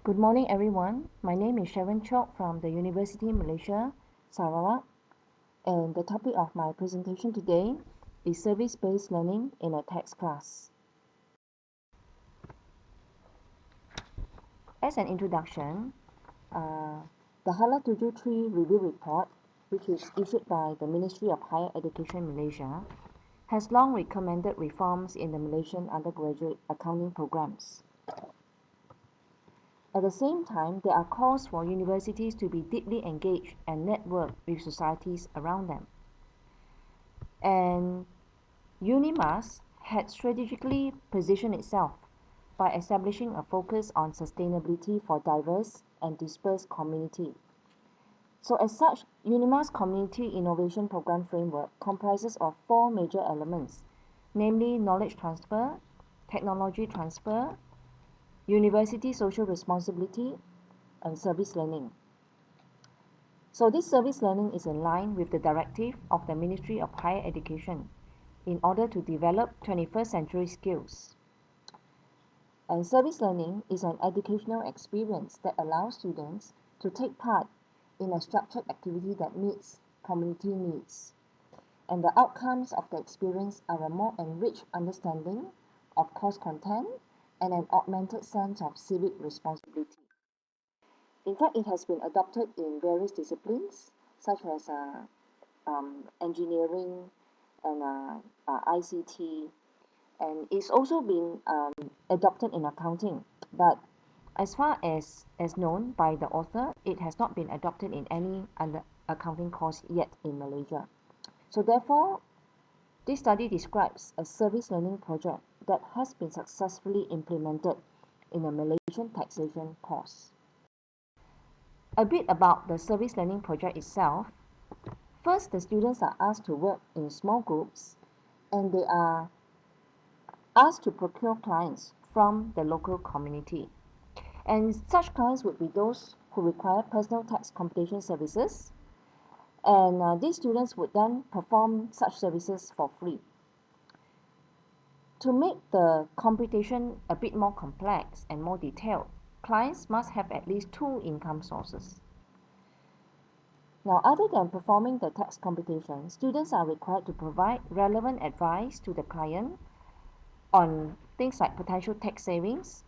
Good morning, everyone. My name is Sharon Cheuk from the University Malaysia, Sarawak, and the topic of my presentation today is service-based learning in a text class. As an introduction, the Hala 7 Review Report, which is issued by the Ministry of Higher Education Malaysia, has long recommended reforms in the Malaysian undergraduate accounting programs. At the same time, there are calls for universities to be deeply engaged and network with societies around them. And UNIMAS had strategically positioned itself by establishing a focus on sustainability for diverse and dispersed community. So as such, UNIMAS Community Innovation Program Framework comprises of 4 major elements, namely knowledge transfer, technology transfer, university social responsibility, and service learning. So this service learning is in line with the directive of the Ministry of Higher Education in order to develop 21st century skills. And service learning is an educational experience that allows students to take part in a structured activity that meets community needs. And the outcomes of the experience are a more enriched understanding of course content and an augmented sense of civic responsibility. In fact, it has been adopted in various disciplines such as engineering and ICT, and it's also been adopted in accounting. But as far as known by the author, it has not been adopted in any other accounting course yet in Malaysia. So therefore, this study describes a service learning project that has been successfully implemented in a Malaysian taxation course. A bit about the service learning project itself. First, the students are asked to work in small groups, and they are asked to procure clients from the local community. And such clients would be those who require personal tax computation services, and these students would then perform such services for free. To make the computation a bit more complex and more detailed, clients must have at least 2 income sources. Now, other than performing the tax computation, students are required to provide relevant advice to the client on things like potential tax savings,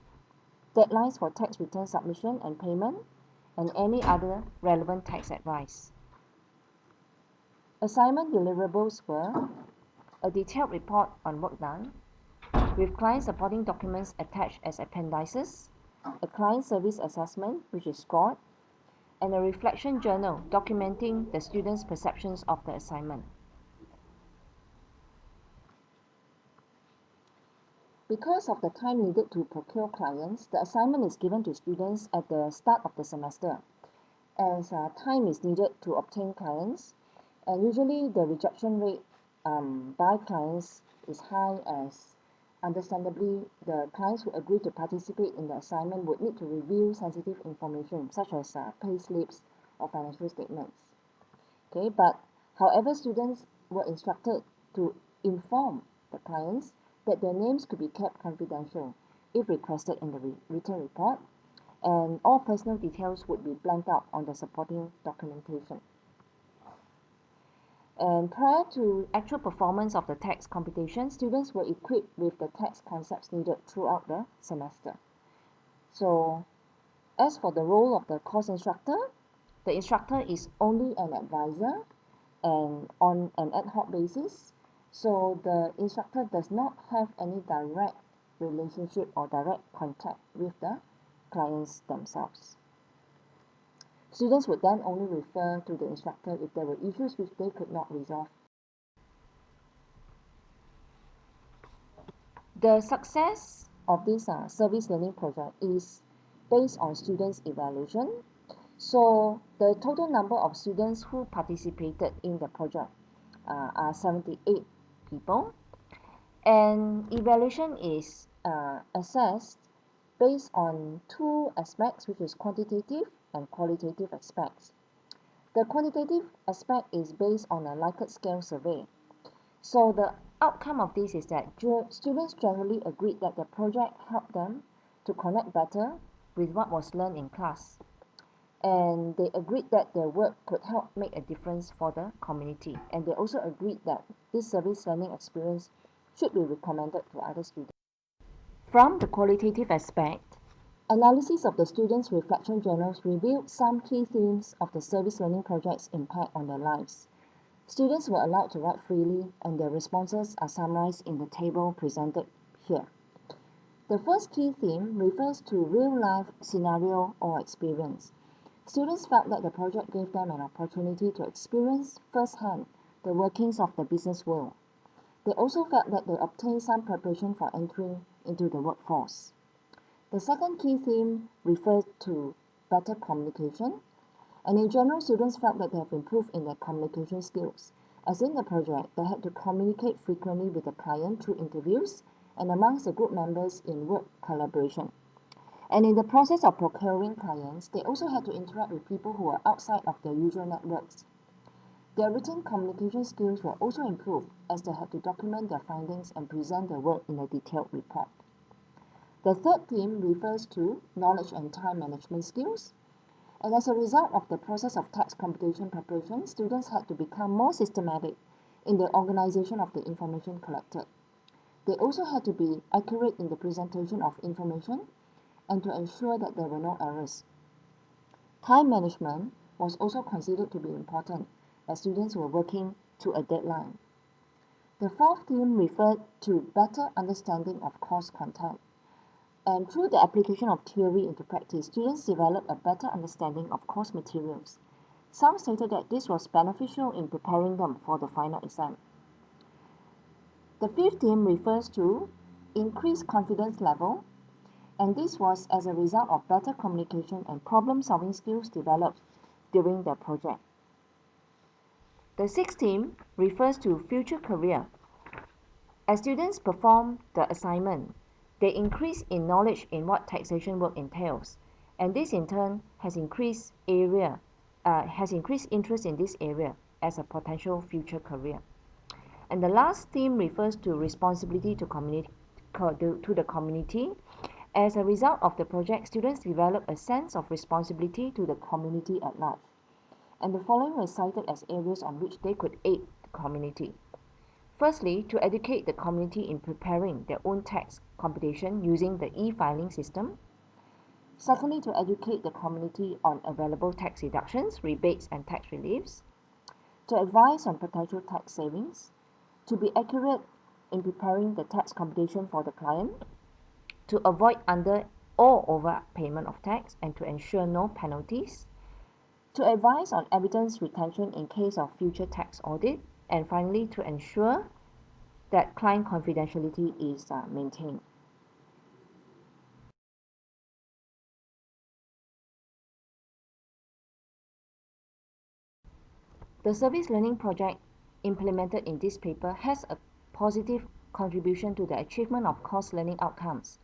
deadlines for tax return submission and payment, and any other relevant tax advice. Assignment deliverables were a detailed report on work done, with client supporting documents attached as appendices, a client service assessment which is scored, and a reflection journal documenting the students' perceptions of the assignment. Because of the time needed to procure clients, the assignment is given to students at the start of the semester, as time is needed to obtain clients, and usually the rejection rate by clients is high, as understandably the clients who agree to participate in the assignment would need to review sensitive information such as pay slips or financial statements. Okay, but however, students were instructed to inform the clients that their names could be kept confidential if requested in the written report, and all personal details would be blanked out on the supporting documentation. And prior to actual performance of the tax computation, students were equipped with the tax concepts needed throughout the semester. So, as for the role of the course instructor, the instructor is only an advisor and on an ad hoc basis. So the instructor does not have any direct relationship or direct contact with the clients themselves. Students would then only refer to the instructor if there were issues which they could not resolve. The success of this service learning project is based on students' evaluation. So the total number of students who participated in the project are 78 people, and evaluation is assessed based on 2 aspects, which is quantitative and qualitative aspects. The quantitative aspect is based on a Likert scale survey. So the outcome of this is that students generally agreed that the project helped them to connect better with what was learned in class, and they agreed that their work could help make a difference for the community, and they also agreed that this service learning experience should be recommended to other students. From the qualitative aspect, analysis of the students' reflection journals revealed some key themes of the service learning project's impact on their lives. Students were allowed to write freely, and their responses are summarized in the table presented here. The first key theme refers to real-life scenario or experience. Students felt that the project gave them an opportunity to experience firsthand the workings of the business world. They also felt that they obtained some preparation for entering into the workforce. The second key theme refers to better communication, and in general, students felt that they have improved in their communication skills. As in the project, they had to communicate frequently with the client through interviews and amongst the group members in work collaboration. And in the process of procuring clients, they also had to interact with people who were outside of their usual networks. Their written communication skills were also improved as they had to document their findings and present their work in a detailed report. The third theme refers to knowledge and time management skills. And as a result of the process of text computation preparation, students had to become more systematic in the organization of the information collected. They also had to be accurate in the presentation of information and to ensure that there were no errors. Time management was also considered to be important as students were working to a deadline. The fourth theme referred to better understanding of course content. And through the application of theory into practice, students developed a better understanding of course materials. Some stated that this was beneficial in preparing them for the final exam. The fifth theme refers to increased confidence level, and this was as a result of better communication and problem-solving skills developed during the project. The sixth theme refers to future career. As students perform the assignment, they increase in knowledge in what taxation work entails, and this in turn has increased interest in this area as a potential future career. And the last theme refers to responsibility to the community. As a result of the project, students develop a sense of responsibility to the community at large. And the following were cited as areas on which they could aid the community. Firstly, to educate the community in preparing their own tax computation using the e-filing system. Secondly, to educate the community on available tax deductions, rebates, and tax reliefs. To advise on potential tax savings. To be accurate in preparing the tax computation for the client. To avoid under or overpayment of tax and to ensure no penalties. To advise on evidence retention in case of future tax audit. And finally, to ensure that client confidentiality is maintained. The service learning project implemented in this paper has a positive contribution to the achievement of course learning outcomes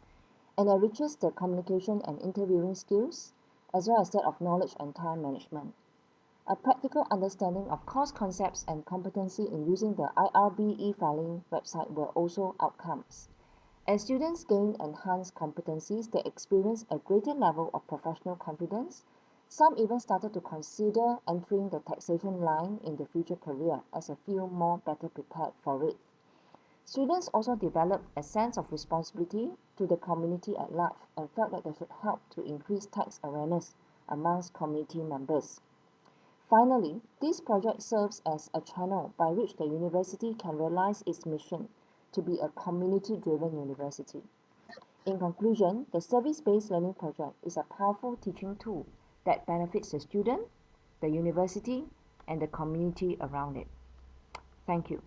and enriches the communication and interviewing skills as well as that of knowledge and time management. A practical understanding of course concepts and competency in using the IRB e-filing website were also outcomes. As students gain enhanced competencies, they experience a greater level of professional confidence. Some even started to consider entering the taxation line in the future career as they feel more better prepared for it. Students also developed a sense of responsibility to the community at large and felt that they should help to increase tax awareness amongst community members. Finally, this project serves as a channel by which the university can realize its mission to be a community-driven university. In conclusion, the service-based learning project is a powerful teaching tool that benefits the student, the university, and the community around it. Thank you.